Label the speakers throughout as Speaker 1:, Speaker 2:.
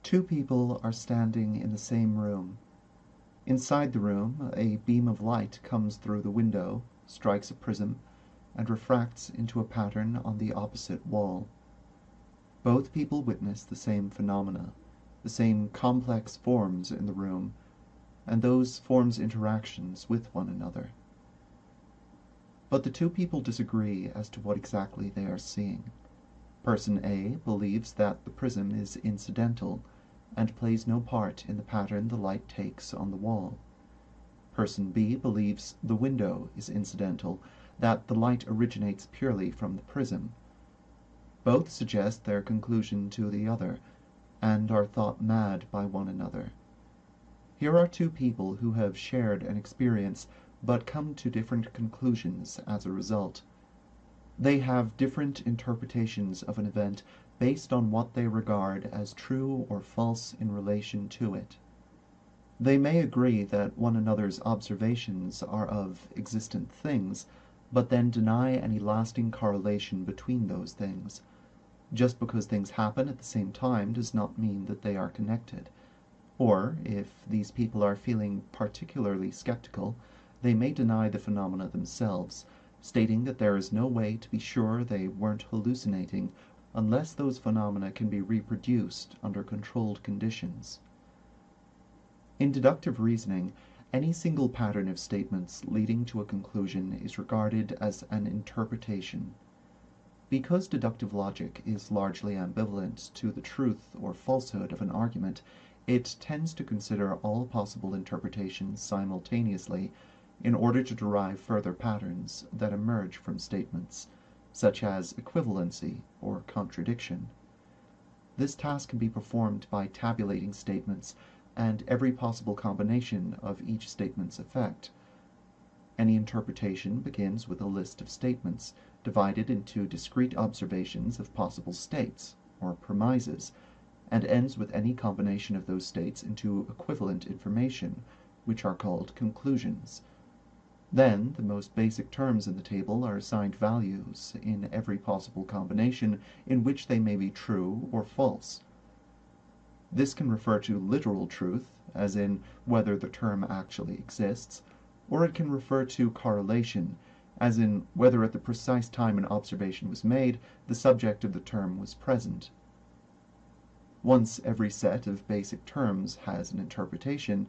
Speaker 1: Two people are standing in the same room. Inside the room, a beam of light comes through the window, strikes a prism, and refracts into a pattern on the opposite wall. Both people witness the same phenomena, the same complex forms in the room, and those forms' interactions with one another. But the two people disagree as to what exactly they are seeing. Person A believes that the prism is incidental and plays no part in the pattern the light takes on the wall. Person B believes the window is incidental, that the light originates purely from the prism. Both suggest their conclusion to the other, and are thought mad by one another. Here are two people who have shared an experience but come to different conclusions as a result. They have different interpretations of an event based on what they regard as true or false in relation to it. They may agree that one another's observations are of existent things, but then deny any lasting correlation between those things. Just because things happen at the same time does not mean that they are connected. Or, if these people are feeling particularly skeptical, they may deny the phenomena themselves, stating that there is no way to be sure they weren't hallucinating unless those phenomena can be reproduced under controlled conditions. In deductive reasoning, any single pattern of statements leading to a conclusion is regarded as an interpretation. Because deductive logic is largely ambivalent to the truth or falsehood of an argument, it tends to consider all possible interpretations simultaneously in order to derive further patterns that emerge from statements, such as equivalency or contradiction. This task can be performed by tabulating statements and every possible combination of each statement's effect. Any interpretation begins with a list of statements, divided into discrete observations of possible states, or premises, and ends with any combination of those states into equivalent information, which are called conclusions. Then, the most basic terms in the table are assigned values in every possible combination in which they may be true or false. This can refer to literal truth, as in whether the term actually exists, or it can refer to correlation, as in whether at the precise time an observation was made, the subject of the term was present. Once every set of basic terms has an interpretation,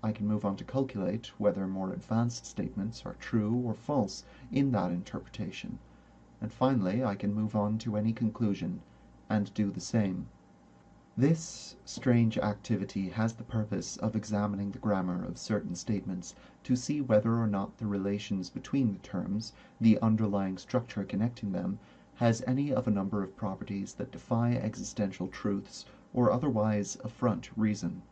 Speaker 1: I can move on to calculate whether more advanced statements are true or false in that interpretation, and finally I can move on to any conclusion and do the same. This strange activity has the purpose of examining the grammar of certain statements to see whether or not the relations between the terms, the underlying structure connecting them, has any of a number of properties that defy existential truths or otherwise affront reason.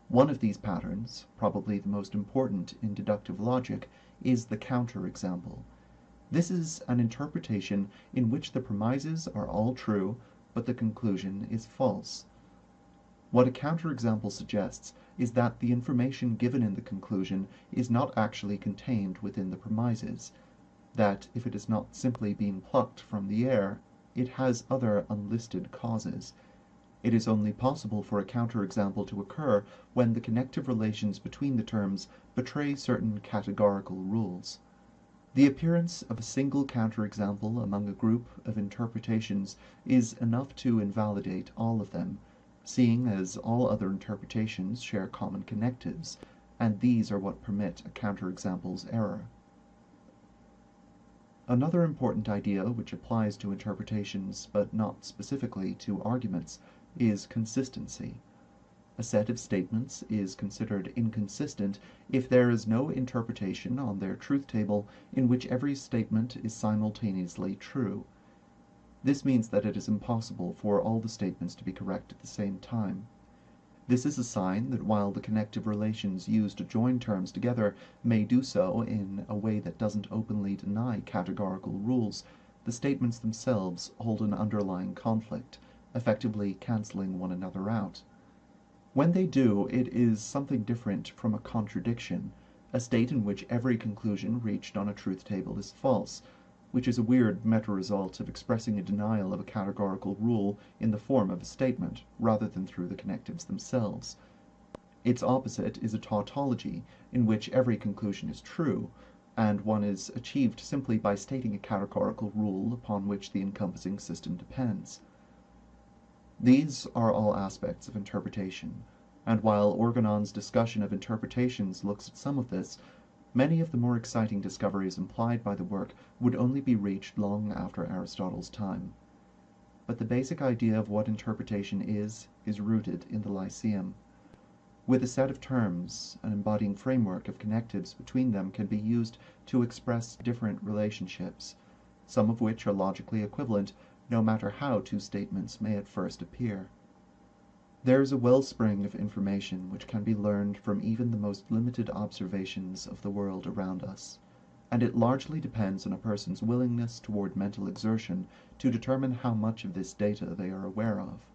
Speaker 1: One of these patterns, probably the most important in deductive logic, is the counterexample. This is an interpretation in which the premises are all true, but the conclusion is false. What a counterexample suggests is that the information given in the conclusion is not actually contained within the premises, that if it is not simply being plucked from the air, it has other unlisted causes. It is only possible for a counterexample to occur when the connective relations between the terms betray certain categorical rules. The appearance of a single counterexample among a group of interpretations is enough to invalidate all of them, seeing as all other interpretations share common connectives, and these are what permit a counterexample's error. Another important idea which applies to interpretations but not specifically to arguments is consistency. A set of statements is considered inconsistent if there is no interpretation on their truth table in which every statement is simultaneously true. This means that it is impossible for all the statements to be correct at the same time. This is a sign that while the connective relations used to join terms together may do so in a way that doesn't openly deny categorical rules, the statements themselves hold an underlying conflict, effectively canceling one another out. When they do, it is something different from a contradiction, a state in which every conclusion reached on a truth table is false, which is a weird meta-result of expressing a denial of a categorical rule in the form of a statement, rather than through the connectives themselves. Its opposite is a tautology, in which every conclusion is true, and one is achieved simply by stating a categorical rule upon which the encompassing system depends. These are all aspects of interpretation, and while Organon's discussion of interpretations looks at some of this, many of the more exciting discoveries implied by the work would only be reached long after Aristotle's time. But the basic idea of what interpretation is rooted in the Lyceum. With a set of terms, an embodying framework of connectives between them can be used to express different relationships, some of which are logically equivalent, no matter how two statements may at first appear. There is a wellspring of information which can be learned from even the most limited observations of the world around us, and it largely depends on a person's willingness toward mental exertion to determine how much of this data they are aware of.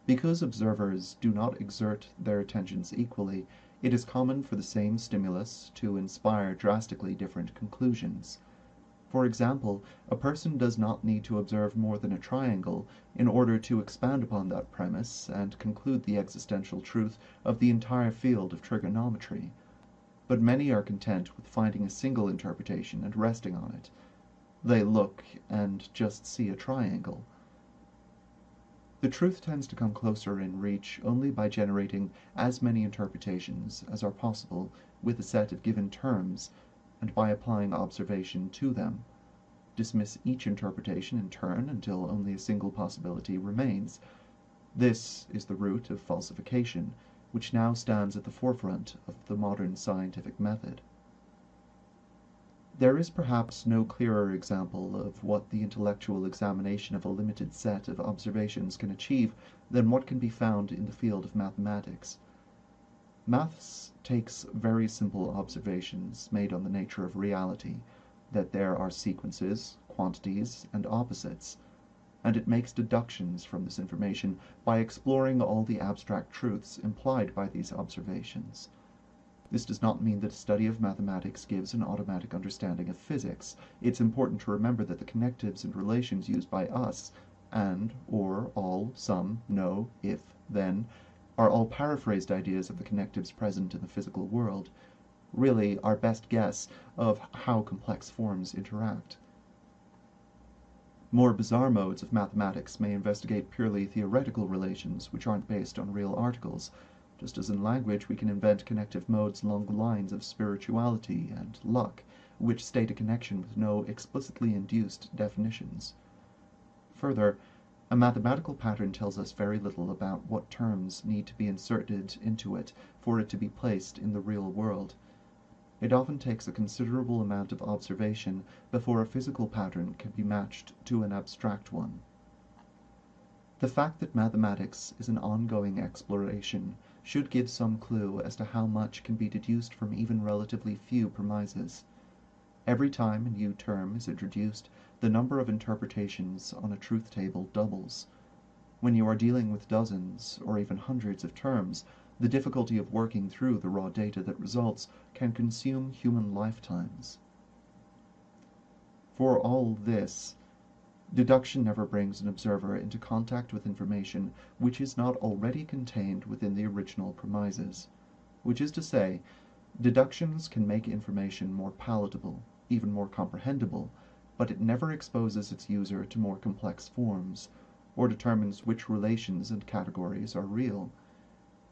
Speaker 1: Because observers do not exert their attentions equally, it is common for the same stimulus to inspire drastically different conclusions. For example, a person does not need to observe more than a triangle in order to expand upon that premise and conclude the existential truth of the entire field of trigonometry. But many are content with finding a single interpretation and resting on it. They look and just see a triangle. The truth tends to come closer in reach only by generating as many interpretations as are possible with a set of given terms, and by applying observation to them. Dismiss each interpretation in turn until only a single possibility remains. This is the root of falsification, which now stands at the forefront of the modern scientific method. There is perhaps no clearer example of what the intellectual examination of a limited set of observations can achieve than what can be found in the field of mathematics. Maths takes very simple observations made on the nature of reality, that there are sequences, quantities, and opposites, and it makes deductions from this information by exploring all the abstract truths implied by these observations. This does not mean that a study of mathematics gives an automatic understanding of physics. It's important to remember that the connectives and relations used by us, and, or, all, some, no, if, then, are all paraphrased ideas of the connectives present in the physical world, really our best guess of how complex forms interact. More bizarre modes of mathematics may investigate purely theoretical relations which aren't based on real articles, just as in language we can invent connective modes along the lines of spirituality and luck, which state a connection with no explicitly induced definitions. Further, a mathematical pattern tells us very little about what terms need to be inserted into it for it to be placed in the real world. It often takes a considerable amount of observation before a physical pattern can be matched to an abstract one. The fact that mathematics is an ongoing exploration should give some clue as to how much can be deduced from even relatively few premises. Every time a new term is introduced, the number of interpretations on a truth table doubles. When you are dealing with dozens or even hundreds of terms, the difficulty of working through the raw data that results can consume human lifetimes. For all this, deduction never brings an observer into contact with information which is not already contained within the original premises. Which is to say, deductions can make information more palatable, even more comprehensible, but it never exposes its user to more complex forms, or determines which relations and categories are real.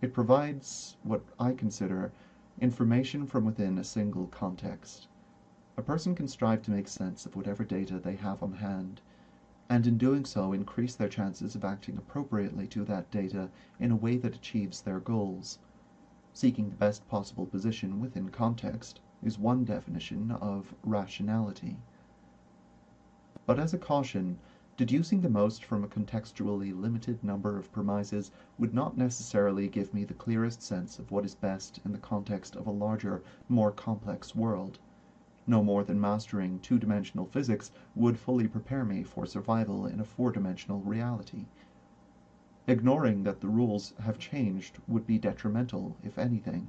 Speaker 1: It provides what I consider information from within a single context. A person can strive to make sense of whatever data they have on hand, and in doing so increase their chances of acting appropriately to that data in a way that achieves their goals. Seeking the best possible position within context is one definition of rationality. But as a caution, deducing the most from a contextually limited number of premises would not necessarily give me the clearest sense of what is best in the context of a larger, more complex world. No more than mastering two-dimensional physics would fully prepare me for survival in a four-dimensional reality. Ignoring that the rules have changed would be detrimental, if anything.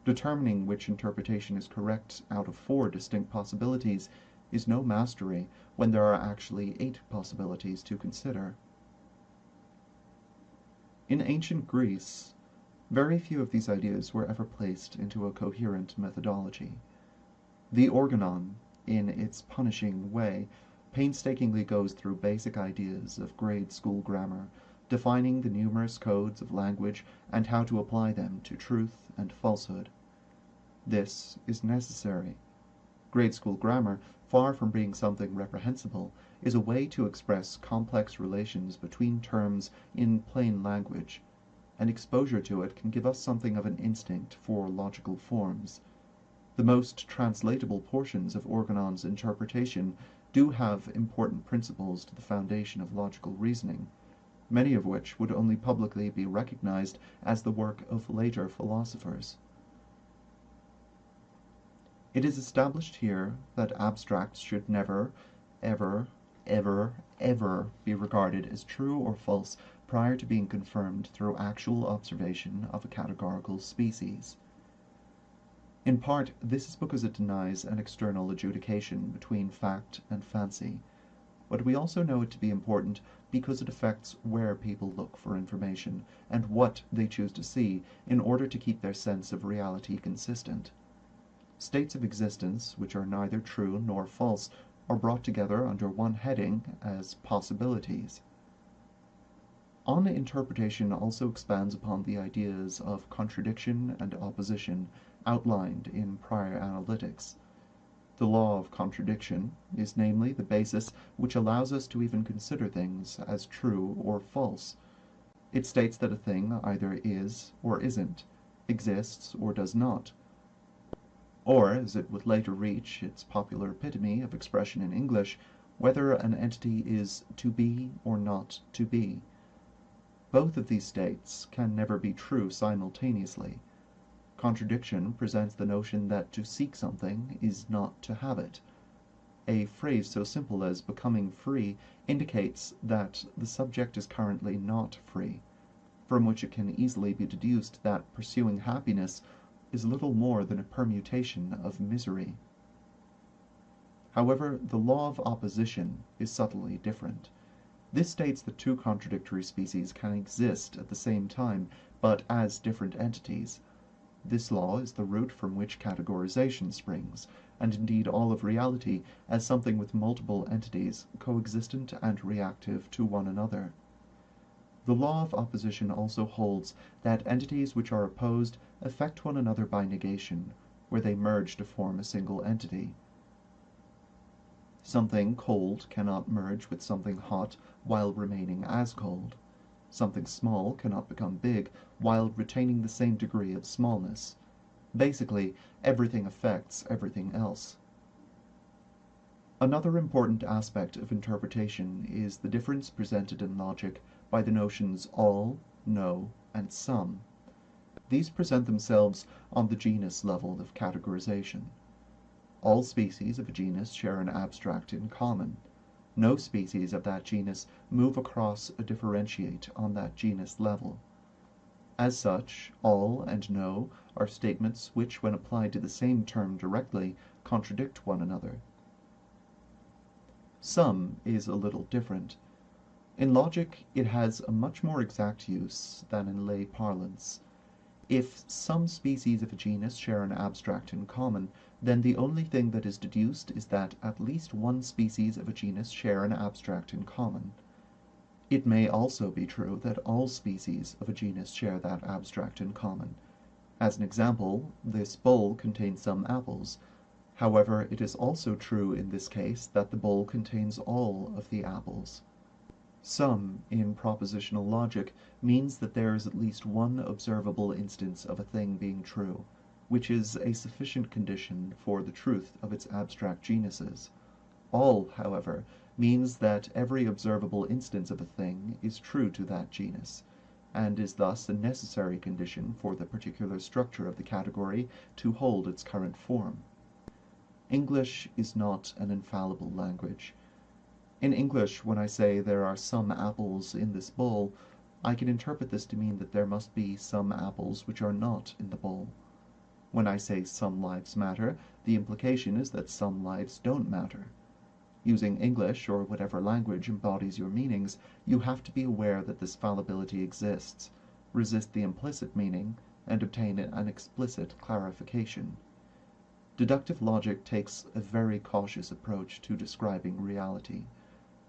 Speaker 1: Determining which interpretation is correct out of four distinct possibilities is no mastery when there are actually 8 possibilities to consider. In ancient Greece, very few of these ideas were ever placed into a coherent methodology. The Organon, in its punishing way, painstakingly goes through basic ideas of grade school grammar, defining the numerous codes of language and how to apply them to truth and falsehood. This is necessary. Grade school grammar, far from being something reprehensible, is a way to express complex relations between terms in plain language, and exposure to it can give us something of an instinct for logical forms. The most translatable portions of Organon's interpretation do have important principles to the foundation of logical reasoning, many of which would only publicly be recognized as the work of later philosophers. It is established here that abstracts should never, ever, ever be regarded as true or false prior to being confirmed through actual observation of a categorical species. In part, this is because it denies an external adjudication between fact and fancy, but we also know it to be important because it affects where people look for information and what they choose to see in order to keep their sense of reality consistent. States of existence which are neither true nor false are brought together under one heading as possibilities. On interpretation also expands upon the ideas of contradiction and opposition outlined in prior analytics. The law of contradiction is namely the basis which allows us to even consider things as true or false. It states that a thing either is or isn't, exists or does not, or, as it would later reach its popular epitome of expression in English, whether an entity is to be or not to be. Both of these states can never be true simultaneously. Contradiction presents the notion that to seek something is not to have it. A phrase so simple as becoming free indicates that the subject is currently not free, from which it can easily be deduced that pursuing happiness is little more than a permutation of misery. However, the law of opposition is subtly different. This states that two contradictory species can exist at the same time, but as different entities. This law is the root from which categorization springs, and indeed all of reality as something with multiple entities, coexistent and reactive to one another. The law of opposition also holds that entities which are opposed affect one another by negation, where they merge to form a single entity. Something cold cannot merge with something hot while remaining as cold. Something small cannot become big while retaining the same degree of smallness. Basically, everything affects everything else. Another important aspect of interpretation is the difference presented in logic by the notions all, no, and some. These present themselves on the genus level of categorization. All species of a genus share an abstract in common. No species of that genus move across a differentiate on that genus level. As such, all and no are statements which, when applied to the same term directly, contradict one another. Some is a little different. In logic, it has a much more exact use than in lay parlance. If some species of a genus share an abstract in common, then the only thing that is deduced is that at least one species of a genus share an abstract in common. It may also be true that all species of a genus share that abstract in common. As an example, this bowl contains some apples. However, it is also true in this case that the bowl contains all of the apples. Some, in propositional logic, means that there is at least one observable instance of a thing being true, which is a sufficient condition for the truth of its abstract genuses. All, however, means that every observable instance of a thing is true to that genus, and is thus a necessary condition for the particular structure of the category to hold its current form. English is not an infallible language. In English, when I say there are some apples in this bowl, I can interpret this to mean that there must be some apples which are not in the bowl. When I say some lives matter, the implication is that some lives don't matter. Using English or whatever language embodies your meanings, you have to be aware that this fallibility exists, resist the implicit meaning, and obtain an explicit clarification. Deductive logic takes a very cautious approach to describing reality.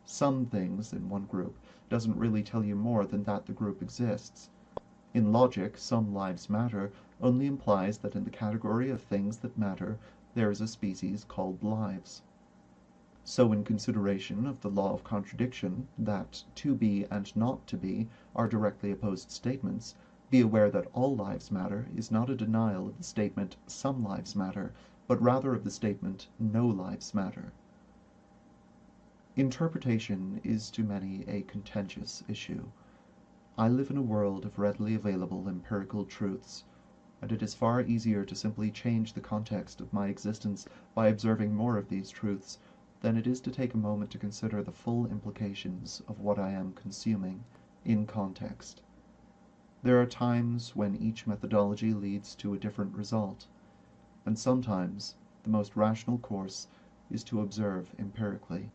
Speaker 1: Some things in one group doesn't really tell you more than that the group exists. In logic, some lives matter only implies that in the category of things that matter, there is a species called lives. So in consideration of the law of contradiction, that to be and not to be are directly opposed statements, be aware that all lives matter is not a denial of the statement some lives matter, but rather of the statement no lives matter. Interpretation is to many a contentious issue. I live in a world of readily available empirical truths, and it is far easier to simply change the context of my existence by observing more of these truths than it is to take a moment to consider the full implications of what I am consuming in context. There are times when each methodology leads to a different result, and sometimes the most rational course is to observe empirically.